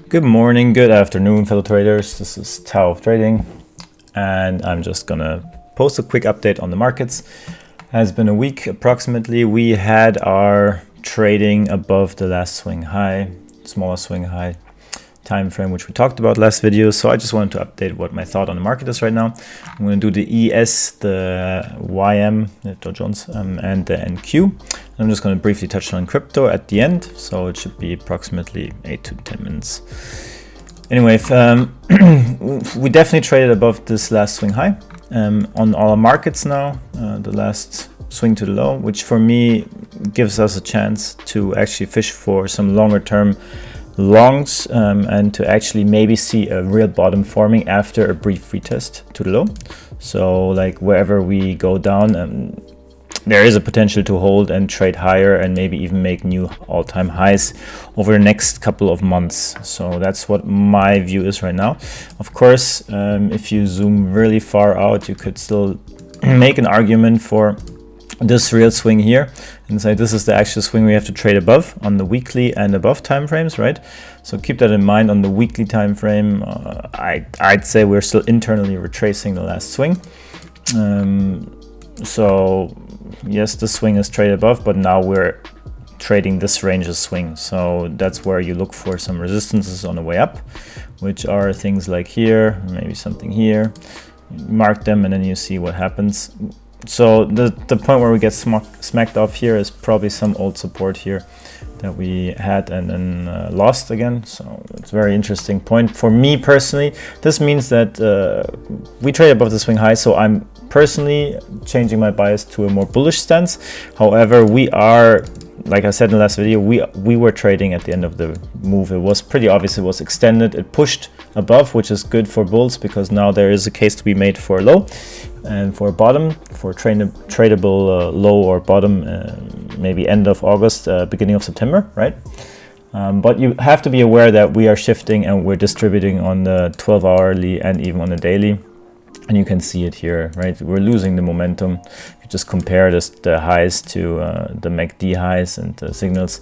Good morning, good afternoon, fellow traders. This is Tao of Trading, and I'm just gonna post a quick update on the markets. Has been a week approximately. We had our trading above the last swing high, smaller swing high time frame, which we talked about last video. So I just wanted to update what my thought on the market is right now. I'm going to do the ES, the YM, the Dow Jones, and the NQ. I'm just going to briefly touch on crypto at the end, so it should be approximately 8 to 10 minutes. Anyway, we definitely traded above this last swing high on all our markets now, the last swing to the low, which for me gives us a chance to actually fish for some longer term longs and to actually maybe see a real bottom forming after a brief retest to the low. So like wherever we go down, there is a potential to hold and trade higher and maybe even make new all-time highs over the next couple of months. So that's what my view is right now. Of course, if you zoom really far out, you could still make an argument for this real swing here and say this is the actual swing we have to trade above on the weekly and above time frames, right? So keep that in mind. On the weekly time frame, I'd say we're still internally retracing the last swing. So yes, the swing is traded above, but now we're trading this range of swing. So that's where you look for some resistances on the way up, which are things like here, maybe something here. Mark them and then you see what happens. So the point where we get smacked off here is probably some old support here that we had and then lost again. So it's a very interesting point. For me personally, this means that we trade above the swing high, so I'm personally changing my bias to a more bullish stance. However, we are, like I said in the last video, we were trading at the end of the move. It was pretty obvious it was extended. It pushed above, which is good for bulls because now there is a case to be made for a low and for a bottom, for tradable low or bottom, maybe end of August, beginning of September, right? But you have to be aware that we are shifting and we're distributing on the 12-hourly and even on the daily. And you can see it here, right? We're losing the momentum. If you just compare the highs to the MACD highs and the signals.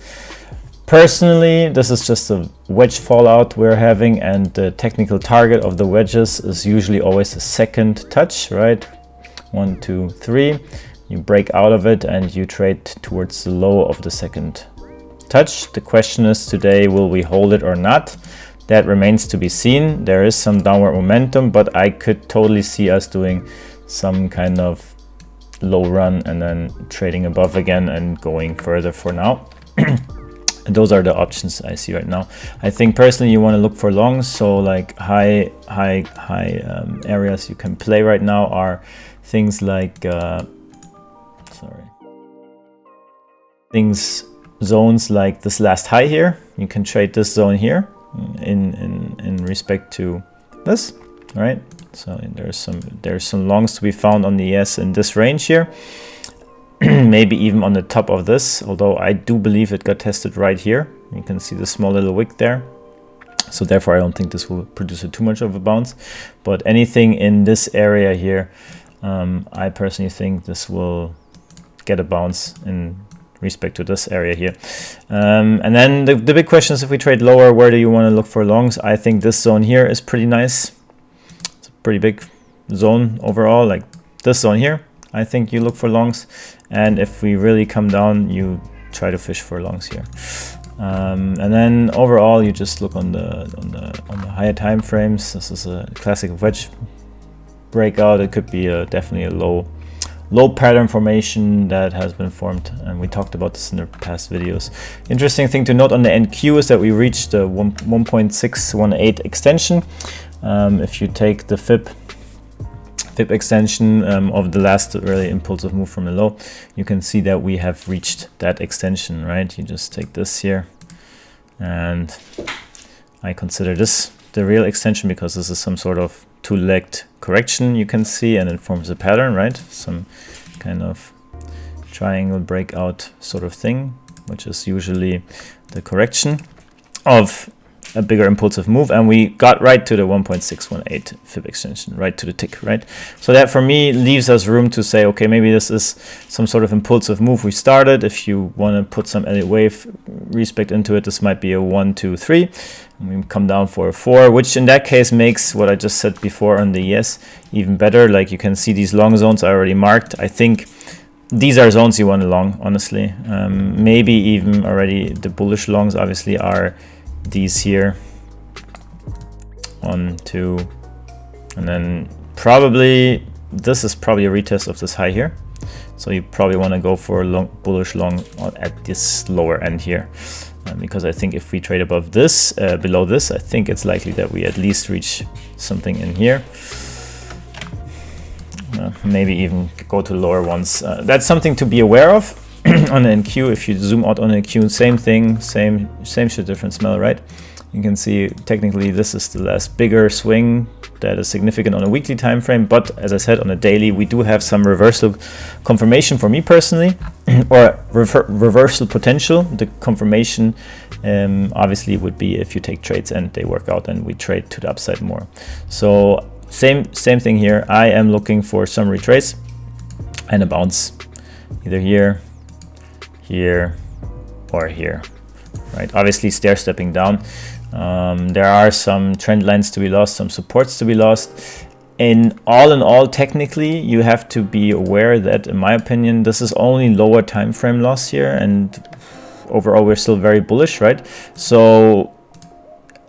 Personally, this is just a wedge fallout we're having, and the technical target of the wedges is usually always a second touch, right? 1, 2, 3. You break out of it and you trade towards the low of the second touch. The question is today, will we hold it or not? That remains to be seen. There is some downward momentum, but I could totally see us doing some kind of low run and then trading above again and going further for now. And those are the options I see right now. I think personally you want to look for longs, so like high areas you can play right now are things like zones like this last high here. You can trade this zone here in respect to this, right? So there's some longs to be found on the ES in this range here. Maybe even on the top of this, although I do believe it got tested right here. You can see the small little wick there. So therefore I don't think this will produce too much of a bounce. But anything in this area here, I personally think this will get a bounce in respect to this area here. And then the big question is, if we trade lower, where do you want to look for longs? I think this zone here is pretty nice. It's a pretty big zone overall, like this zone here. I think you look for longs, and if we really come down, you try to fish for longs here. And then overall, you just look on the higher time frames. This is a classic wedge breakout. It could be definitely a low pattern formation that has been formed, and we talked about this in the past videos. Interesting thing to note on the NQ is that we reached the 1.618 extension. If you take the FIB extension of the last really impulsive move from the low, you can see that we have reached that extension, right? You just take this here, and I consider this the real extension because this is some sort of two-legged correction you can see, and it forms a pattern, right? Some kind of triangle breakout sort of thing, which is usually the correction of a bigger impulsive move, and we got right to the 1.618 fib extension, right to the tick, right? So that for me leaves us room to say, okay, maybe this is some sort of impulsive move we started. If you want to put some Elliott wave respect into it, this might be a 1, 2, 3. And we come down for a 4, which in that case makes what I just said before on the ES even better. Like you can see these long zones I already marked. I think these are zones you want to long, honestly. Maybe even already the bullish longs obviously are these here. 1, 2, and then probably this is probably a retest of this high here. So you probably want to go for a long, bullish long at this lower end here. Because I think if we trade above this, below this, I think it's likely that we at least reach something in here. Maybe even go to lower ones. That's something to be aware of on the NQ. If you zoom out on the NQ, same thing, same shit, different smell, right? You can see technically this is the last bigger swing that is significant on a weekly time frame, but as I said, on a daily we do have some reversal confirmation for me personally, or reversal potential. The confirmation obviously would be if you take trades and they work out and we trade to the upside more. So same thing here. I am looking for some retrace and a bounce, either here, here, or here, right? Obviously stair stepping down. There are some trend lines to be lost, some supports to be lost. In all, technically, you have to be aware that, in my opinion, this is only lower time frame loss here, and overall we're still very bullish, right? So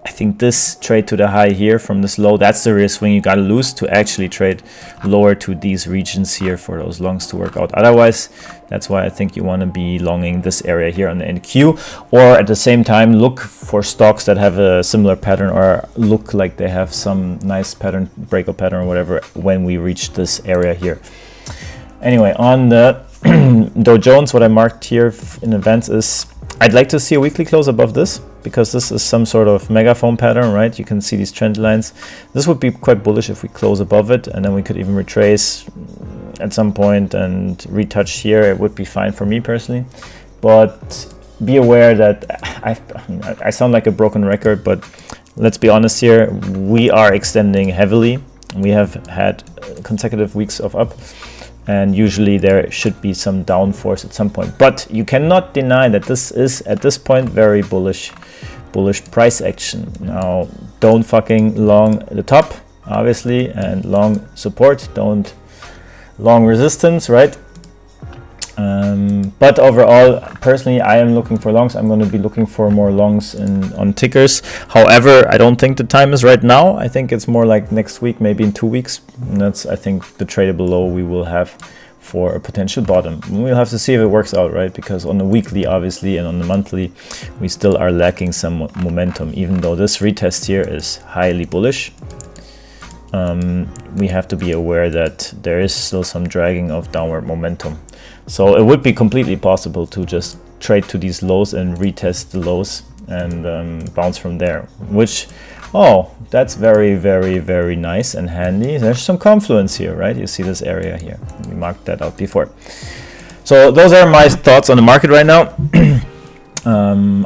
I think this trade to the high here from this low, that's the real swing you gotta lose to actually trade lower to these regions here for those longs to work out. Otherwise, that's why I think you want to be longing this area here on the NQ, or at the same time look for stocks that have a similar pattern or look like they have some nice pattern, breakout pattern or whatever when we reach this area here. Anyway, on the Dow Jones, what I marked here in advance is I'd like to see a weekly close above this, because this is some sort of megaphone pattern, right? You can see these trend lines. This would be quite bullish if we close above it, and then we could even retrace at some point and retouch here. It would be fine for me personally, but be aware that I sound like a broken record, but let's be honest here, we are extending heavily. We have had consecutive weeks of up, and usually there should be some down force at some point, but you cannot deny that this is at this point very bullish price action. Now don't fucking long the top obviously, and long support, don't long resistance, right? But overall, personally, I am looking for longs. I'm going to be looking for more longs on tickers. However, I don't think the time is right now. I think it's more like next week, maybe in 2 weeks. And that's, I think, the tradable low we will have for a potential bottom. We'll have to see if it works out, right? Because on the weekly, obviously, and on the monthly, we still are lacking some momentum, even though this retest here is highly bullish. We have to be aware that there is still some dragging of downward momentum. So it would be completely possible to just trade to these lows and retest the lows and bounce from there, which, oh, that's very, very, very nice and handy. There's some confluence here, right? You see this area here. We marked that out before. So those are my thoughts on the market right now.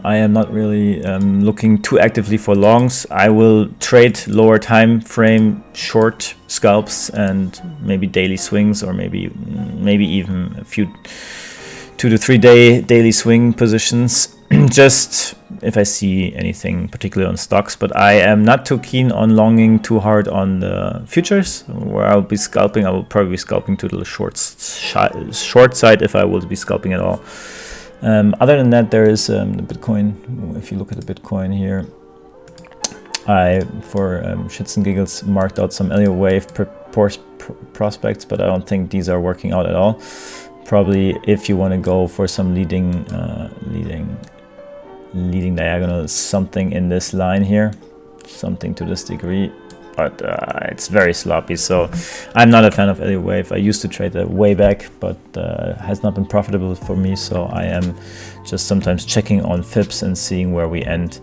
I am not really looking too actively for longs. I will trade lower time frame short scalps and maybe daily swings, or maybe even a few 2 to 3 day daily swing positions, just if I see anything particularly on stocks. But I am not too keen on longing too hard on the futures, where I'll be scalping. I will probably be scalping to the short side if I will be scalping at all. Other than that, there is the Bitcoin. If you look at the Bitcoin here, I, for shits and giggles, marked out some Elliott wave prospects, but I don't think these are working out at all. Probably if you want to go for some leading diagonal, something in this line here, something to this degree. But it's very sloppy, so I'm not a fan of Elliott wave. I used to trade that way back, but has not been profitable for me, so I am just sometimes checking on FIBs and seeing where we end.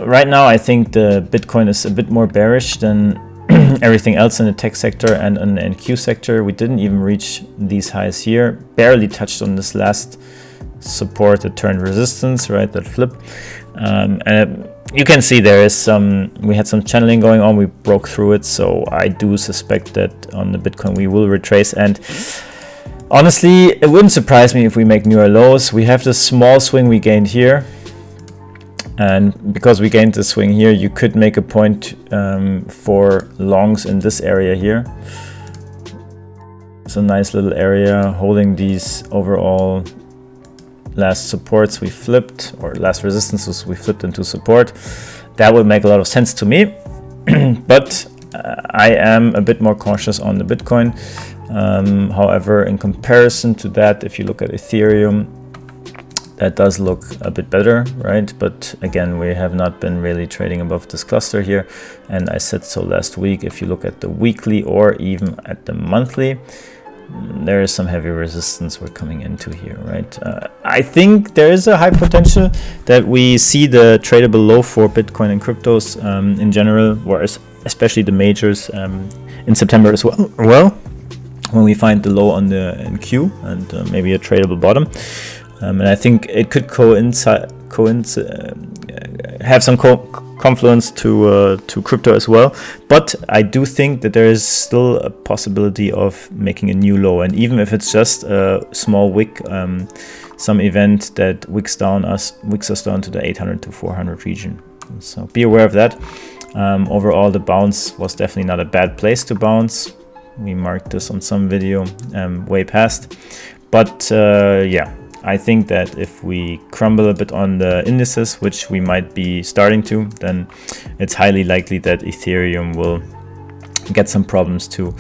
Right now, I think the Bitcoin is a bit more bearish than everything else in the tech sector and in the NQ sector. We didn't even reach these highs here, barely touched on this last support that turned resistance, right, that flip. And you can see there is we had some channeling going on, we broke through it, so I do suspect that on the Bitcoin we will retrace, and honestly it wouldn't surprise me if we make newer lows. We have this small swing we gained here, and because we gained the swing here, you could make a point for longs in this area here. It's a nice little area holding these overall last supports we flipped, or last resistances we flipped into support. That would make a lot of sense to me. But I am a bit more cautious on the Bitcoin. However, in comparison to that, if you look at Ethereum, that does look a bit better, right? But again, we have not been really trading above this cluster here, and I said so last week. If you look at the weekly or even at the monthly, there is some heavy resistance we're coming into here, right? I think there is a high potential that we see the tradable low for Bitcoin and cryptos in general, or especially the majors in September as well, when we find the low on the NQ and maybe a tradable bottom. And I think it could have some confluence to crypto as well. But I do think that there is still a possibility of making a new low, and even if it's just a small wick, some event that wicks us down to the 800 to 400 region. So be aware of that. Overall, the bounce was definitely not a bad place to bounce. We marked this on some video way past, but yeah. I think that if we crumble a bit on the indices, which we might be starting to, then it's highly likely that Ethereum will get some problems too.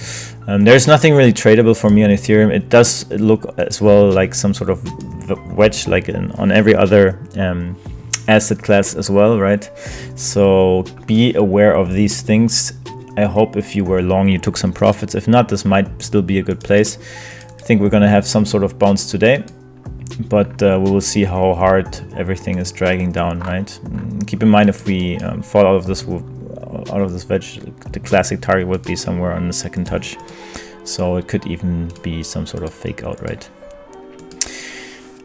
There's nothing really tradable for me on Ethereum. It does look as well like some sort of wedge, like on every other asset class as well, right? So be aware of these things. I hope if you were long, you took some profits. If not, this might still be a good place. I think we're going to have some sort of bounce today, but we will see how hard everything is dragging down, right? Keep in mind, if we fall out of this wedge, the classic target would be somewhere on the second touch, so it could even be some sort of fake out, right?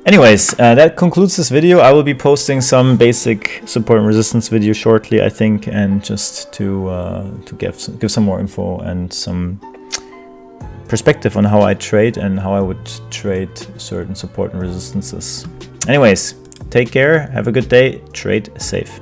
Anyways, that concludes this video. I will be posting some basic support and resistance video shortly, I think, and just to give some more info and some perspective on how I trade and how I would trade certain support and resistances. Anyways, take care, have a good day, trade safe.